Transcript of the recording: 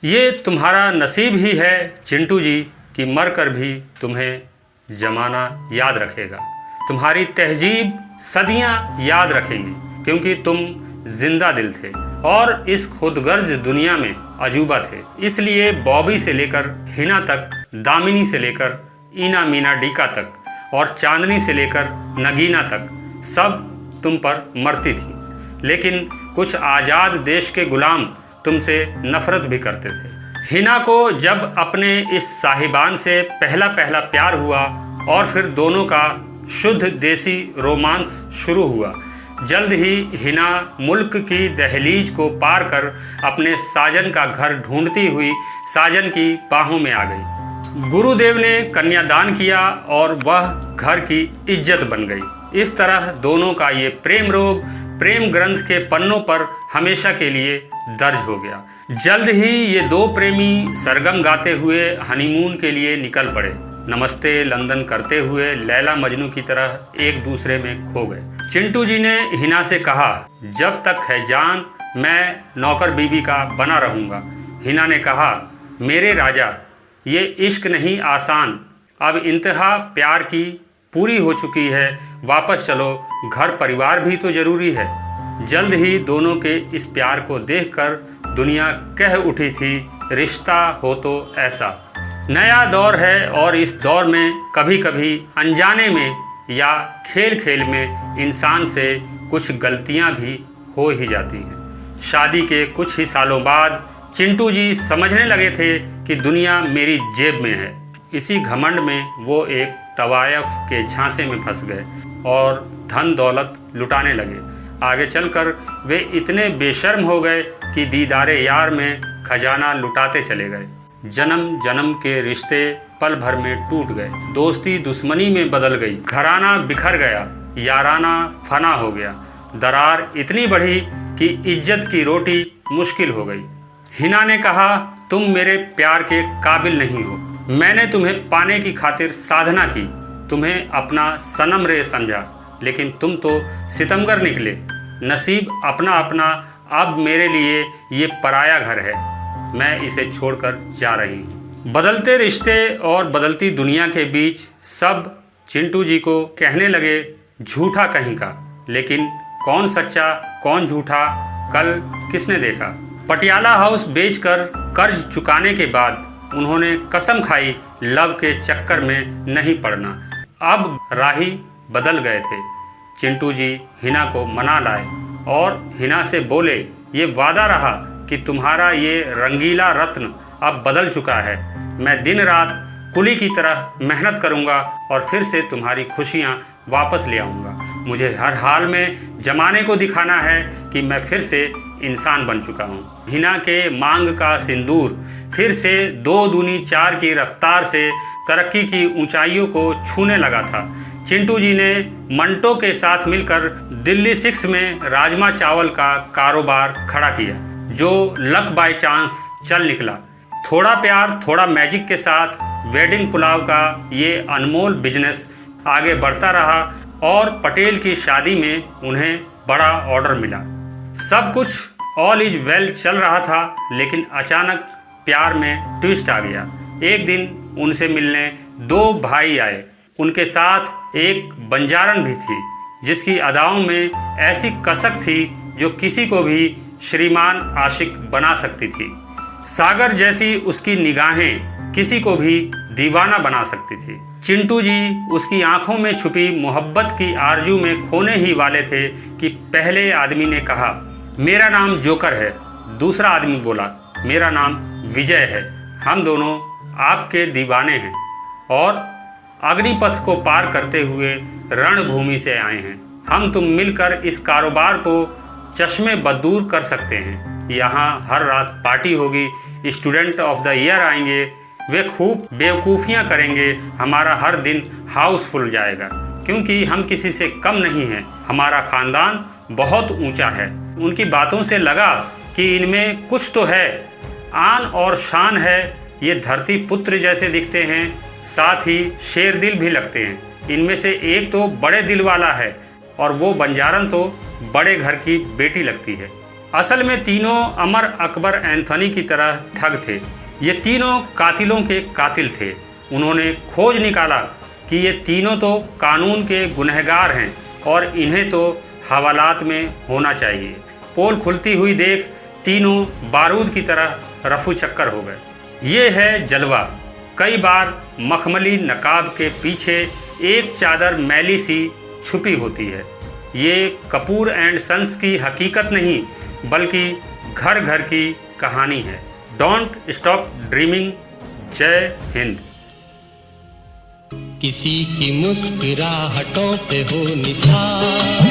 ये तुम्हारा नसीब ही है चिंटू जी कि मर कर भी तुम्हें ज़माना याद रखेगा। तुम्हारी तहजीब सदियां याद रखेंगी क्योंकि तुम जिंदा दिल थे और इस खुदगर्ज दुनिया में अजूबा थे। इसलिए बॉबी से लेकर हिना तक, दामिनी से लेकर ईना मीना डीका तक और चांदनी से लेकर नगीना तक सब तुम पर मरती थी। लेकिन कुछ आज़ाद देश के गुलाम तुमसे नफरत भी करते थे। हिना को जब अपने इस साहिबान से पहला प्यार हुआ और फिर दोनों का शुद्ध देसी रोमांस शुरू हुआ, जल्द ही हिना मुल्क की दहलीज को पार कर अपने साजन का घर ढूंढती हुई साजन की बाहों में आ गई। गुरुदेव ने कन्यादान किया और वह घर की इज्जत बन गई। इस तरह दोनों का ये प्रेम रोग प्रेम ग्रंथ के पन्नों पर हमेशा के लिए दर्ज हो गया। जल्द ही ये दो प्रेमी सरगम गाते हुए हनीमून के लिए निकल पड़े। नमस्ते लंदन करते हुए लैला मजनू की तरह एक दूसरे में खो गए। चिंटू जी ने हिना से कहा, जब तक है जान मैं नौकर बीबी का बना रहूँगा। हिना ने कहा, मेरे राजा ये इश्क नहीं आसान, अब इंतहा प्यार की पूरी हो चुकी है, वापस चलो, घर परिवार भी तो ज़रूरी है। जल्द ही दोनों के इस प्यार को देखकर दुनिया कह उठी थी, रिश्ता हो तो ऐसा। नया दौर है और इस दौर में कभी कभी अनजाने में या खेल खेल में इंसान से कुछ गलतियां भी हो ही जाती हैं। शादी के कुछ ही सालों बाद चिंटू जी समझने लगे थे कि दुनिया मेरी जेब में है। इसी घमंड में वो एक तवायफ के झांसे में फंस गए और धन दौलत लुटाने लगे। आगे चलकर वे इतने बेशर्म हो गए कि दीदारे यार में खजाना लुटाते चले गए। जन्म जन्म के रिश्ते पल भर में टूट गए, दोस्ती दुश्मनी में बदल गई, घराना बिखर गया, याराना फना हो गया, दरार इतनी बढ़ी कि इज्जत की रोटी मुश्किल हो गई। हिना ने कहा, तुम मेरे प्यार के काबिल नहीं हो। मैंने तुम्हें पाने की खातिर साधना की, तुम्हें अपना सनम रे समझा, लेकिन तुम तो सितमगर निकले। नसीब अपना अपना, अब मेरे लिए ये पराया घर है, मैं इसे छोड़कर जा रही हूँ। बदलते रिश्ते और बदलती दुनिया के बीच सब चिंटू जी को कहने लगे, झूठा कहीं का। लेकिन कौन सच्चा कौन झूठा कल किसने देखा। पटियाला हाउस बेचकर कर्ज चुकाने के बाद उन्होंने कसम खाई लव के चक्कर में नहीं पड़ना। अब राही बदल गए थे। चिंटू जी हिना को मना लाए और हिना से बोले, ये वादा रहा कि तुम्हारा ये रंगीला रत्न अब बदल चुका है। मैं दिन रात कुली की तरह मेहनत करूंगा और फिर से तुम्हारी खुशियां वापस ले आऊंगा। मुझे हर हाल में जमाने को दिखाना है कि मैं फिर से इंसान बन चुका हूँ। हिना के मांग का सिंदूर फिर से 2 दूनी 4 की रफ्तार से तरक्की की ऊंचाइयों को छूने लगा था। चिंटू जी ने मंटो के साथ मिलकर दिल्ली 6 में राजमा चावल का कारोबार खड़ा किया, जो लक बाय चांस चल निकला। थोड़ा प्यार थोड़ा मैजिक के साथ वेडिंग पुलाव का ये अनमोल बिजनेस आगे बढ़ता रहा और पटेल की शादी में उन्हें बड़ा ऑर्डर मिला। सब कुछ ऑल इज वेल चल रहा था, लेकिन अचानक प्यार में ट्विस्ट आ गया। एक दिन उनसे मिलने 2 भाई आए। उनके साथ एक बंजारन भी थी, जिसकी अदाओं में ऐसी कसक थी जो किसी को भी श्रीमान आशिक बना सकती थी। सागर जैसी उसकी निगाहें किसी को भी दीवाना बना सकती थी। चिंटू जी उसकी आंखों में छुपी मोहब्बत की आरजू में खोने ही वाले थे कि पहले आदमी ने कहा, मेरा नाम जोकर है। दूसरा आदमी बोला, मेरा नाम विजय है। हम दोनों आपके दीवाने हैं और अग्निपथ को पार करते हुए रणभूमि से आए हैं। हम तुम मिलकर इस कारोबार को चश्मे बदूर कर सकते हैं। यहाँ हर रात पार्टी होगी, स्टूडेंट ऑफ द ईयर आएंगे, वे खूब बेवकूफ़ियाँ करेंगे, हमारा हर दिन हाउसफुल जाएगा, क्योंकि हम किसी से कम नहीं हैं। हमारा ख़ानदान बहुत ऊंचा है। उनकी बातों से लगा कि इनमें कुछ तो है, आन और शान है। ये धरती पुत्र जैसे दिखते हैं, साथ ही शेर दिल भी लगते हैं। इनमें से एक तो बड़े दिल वाला है और वो बंजारन तो बड़े घर की बेटी लगती है। असल में तीनों अमर अकबर एंथोनी की तरह ठग थे। ये तीनों कातिलों के कातिल थे। उन्होंने खोज निकाला कि ये तीनों तो कानून के गुनहगार हैं और इन्हें तो हवालात में होना चाहिए। पोल खुलती हुई देख तीनों बारूद की तरह रफू चक्कर हो गए। ये है जलवा। कई बार मखमली नकाब के पीछे एक चादर मैली सी छुपी होती है। ये कपूर एंड सन्स की हकीकत नहीं बल्कि घर घर की कहानी है। Don't stop dreaming. जय हिंद। किसी की मुस्कुराहटों पे हो निशान,